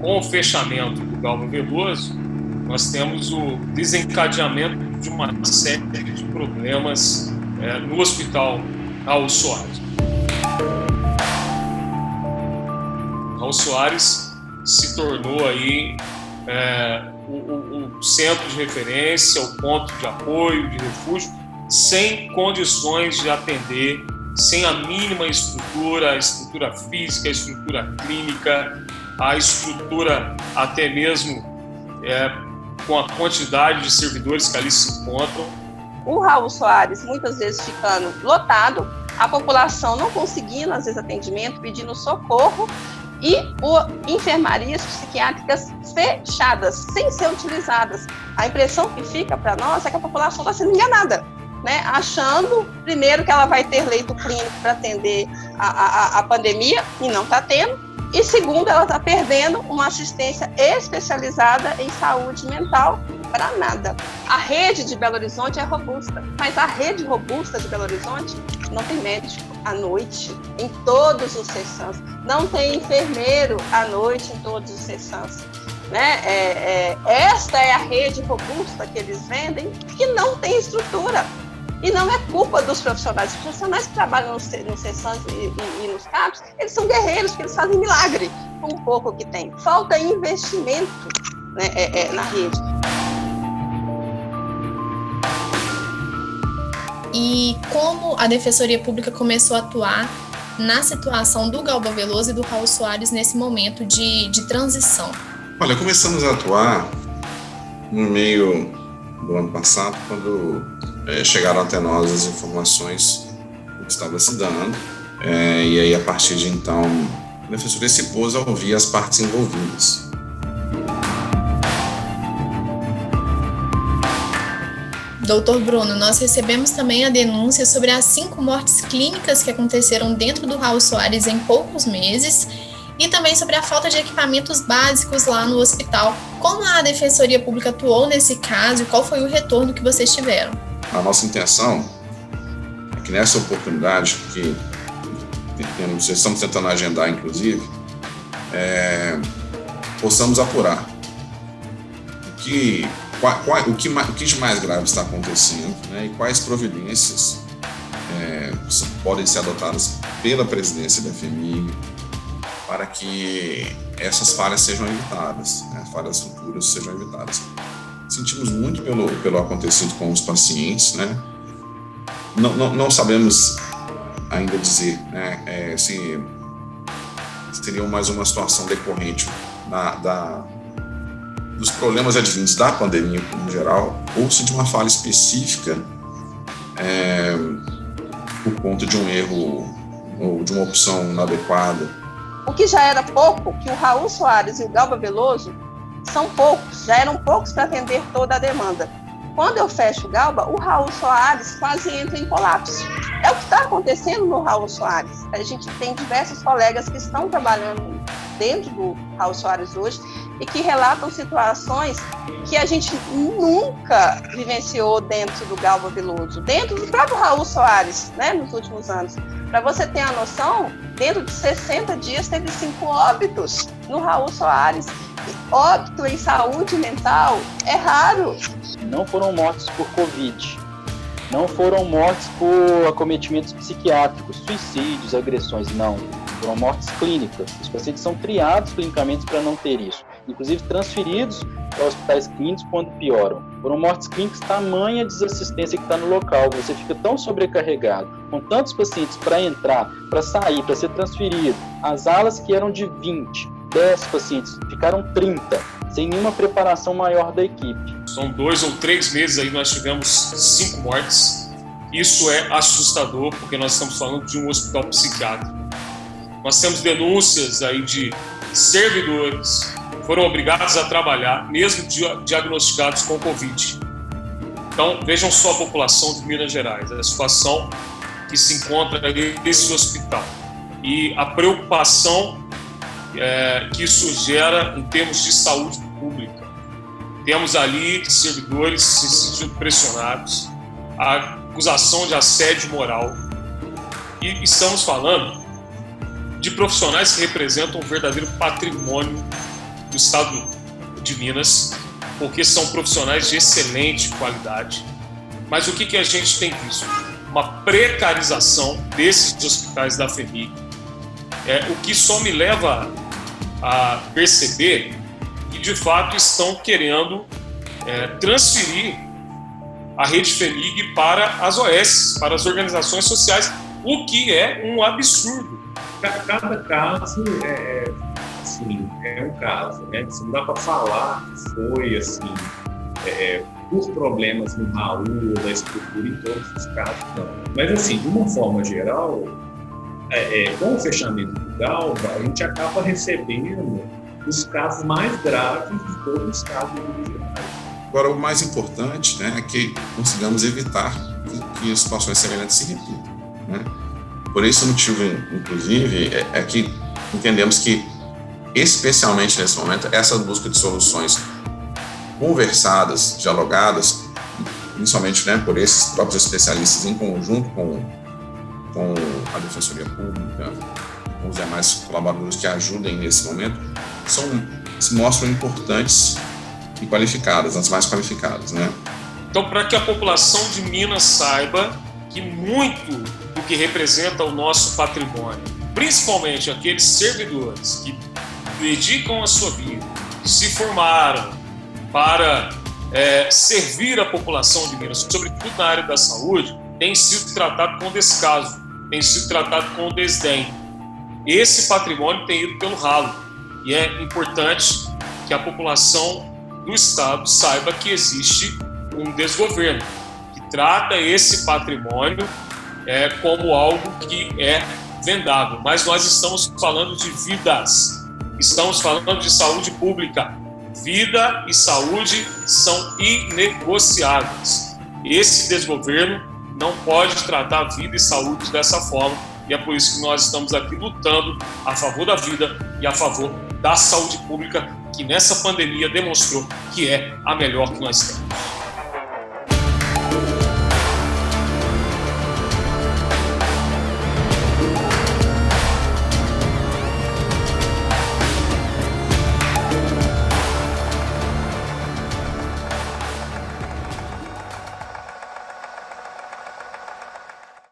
com o fechamento do Galba Veloso, nós temos o desencadeamento de uma série de problemas no Hospital Raul Soares. Raul Soares se tornou aí o centro de referência, o ponto de apoio, de refúgio, sem condições de atender, sem a mínima estrutura, a estrutura física, a estrutura clínica, a estrutura até mesmo com a quantidade de servidores que ali se encontram. O Raul Soares muitas vezes ficando lotado, a população não conseguindo às vezes atendimento, pedindo socorro, e enfermarias psiquiátricas fechadas, sem ser utilizadas. A impressão que fica para nós é que a população está sendo enganada, né? Achando, primeiro, que ela vai ter leito clínico para atender a pandemia, e não está tendo, e segundo, ela está perdendo uma assistência especializada em saúde mental para nada. A rede de Belo Horizonte é robusta, mas a rede robusta de Belo Horizonte não tem médico à noite em todos os CESAMs, não tem enfermeiro à noite em todos os CESAMs, né? Esta é a rede robusta que eles vendem, que não tem estrutura. E não é culpa dos profissionais. Os profissionais que trabalham nos CESAMs e nos CAPs, eles são guerreiros, porque eles fazem milagre com o pouco que tem. Falta investimento, né, na rede. E como a Defensoria Pública começou a atuar na situação do Galba Veloso e do Raul Soares nesse momento de transição? Olha, começamos a atuar no meio do ano passado, quando chegaram até nós as informações do que estava se dando, e aí a partir de então a Defensoria se pôs a ouvir as partes envolvidas. Doutor Bruno, nós recebemos também a denúncia sobre as 5 mortes clínicas que aconteceram dentro do Raul Soares em poucos meses e também sobre a falta de equipamentos básicos lá no hospital. Como a Defensoria Pública atuou nesse caso e qual foi o retorno que vocês tiveram? A nossa intenção é que nessa oportunidade que estamos tentando agendar, inclusive, possamos apurar o que de mais grave está acontecendo, né, e quais providências podem ser adotadas pela presidência da FHEMIG para que essas falhas sejam evitadas, né, falhas futuras sejam evitadas. Sentimos muito pelo acontecido com os pacientes, né? Não sabemos ainda dizer, né, se seria mais uma situação decorrente dos problemas advindos da pandemia como geral, ou se de uma falha específica por conta de um erro ou de uma opção inadequada. O que já era pouco, que o Raul Soares e o Galba Veloso são poucos, já eram poucos para atender toda a demanda. Quando eu fecho o Galba, o Raul Soares quase entra em colapso. É o que está acontecendo no Raul Soares. A gente tem diversos colegas que estão trabalhando dentro do Raul Soares hoje e que relatam situações que a gente nunca vivenciou dentro do Galba Veloso, dentro do próprio Raul Soares, né, nos últimos anos. Para você ter a noção, dentro de 60 dias teve 5 óbitos no Raul Soares. Óbito em saúde mental é raro. Não foram mortes por Covid, não foram mortes por acometimentos psiquiátricos, suicídios, agressões, não. Foram mortes clínicas. Os pacientes são triados clinicamente para não ter isso, inclusive transferidos para hospitais clínicos quando pioram. Foram mortes clínicas tamanha desassistência que está no local. Você fica tão sobrecarregado, com tantos pacientes para entrar, para sair, para ser transferido. As alas que eram de 20, 10 pacientes, ficaram 30, sem nenhuma preparação maior da equipe. São 2 ou 3 meses aí nós tivemos 5 mortes. Isso é assustador, porque nós estamos falando de um hospital psiquiátrico. Nós temos denúncias aí de servidores que foram obrigados a trabalhar, mesmo diagnosticados com Covid. Então, vejam só a população de Minas Gerais, a situação que se encontra nesse hospital. E a preocupação que isso gera em termos de saúde pública. Temos ali servidores se sentindo pressionados, a acusação de assédio moral. E estamos falando de profissionais que representam um verdadeiro patrimônio do estado de Minas, porque são profissionais de excelente qualidade. Mas o que a gente tem visto? Uma precarização desses hospitais da FHEMIG, o que só me leva a perceber que, de fato, estão querendo transferir a rede FHEMIG para as OS, para as organizações sociais, o que é um absurdo. Cada caso é um caso, né? Não dá para falar que foi assim, por problemas no Raul ou da estrutura em todos os casos, não. Mas assim, de uma forma geral, com o fechamento do Galva, a gente acaba recebendo os casos mais graves de todos os casos regionais. Agora, o mais importante, né, é que consigamos evitar que situações semelhantes se repitam, né? Por esse motivo, inclusive, é que entendemos que, especialmente nesse momento, essa busca de soluções conversadas, dialogadas, principalmente, né, por esses próprios especialistas em conjunto com a Defensoria Pública, com os demais colaboradores que ajudem nesse momento, se mostram importantes e qualificadas, as mais qualificadas, né? Então, para que a população de Minas saiba que muito do que representa o nosso patrimônio, principalmente aqueles servidores que dedicam a sua vida, que se formaram para servir a população de Minas, sobretudo na área da saúde, tem sido tratado com descaso, tem sido tratado com desdém. Esse patrimônio tem ido pelo ralo e é importante que a população do Estado saiba que existe um desgoverno que trata esse patrimônio como algo que é vendável. Mas nós estamos falando de vidas, estamos falando de saúde pública. Vida e saúde são inegociáveis. Esse desgoverno não pode tratar vida e saúde dessa forma, e é por isso que nós estamos aqui lutando a favor da vida e a favor da saúde pública, que nessa pandemia demonstrou que é a melhor que nós temos.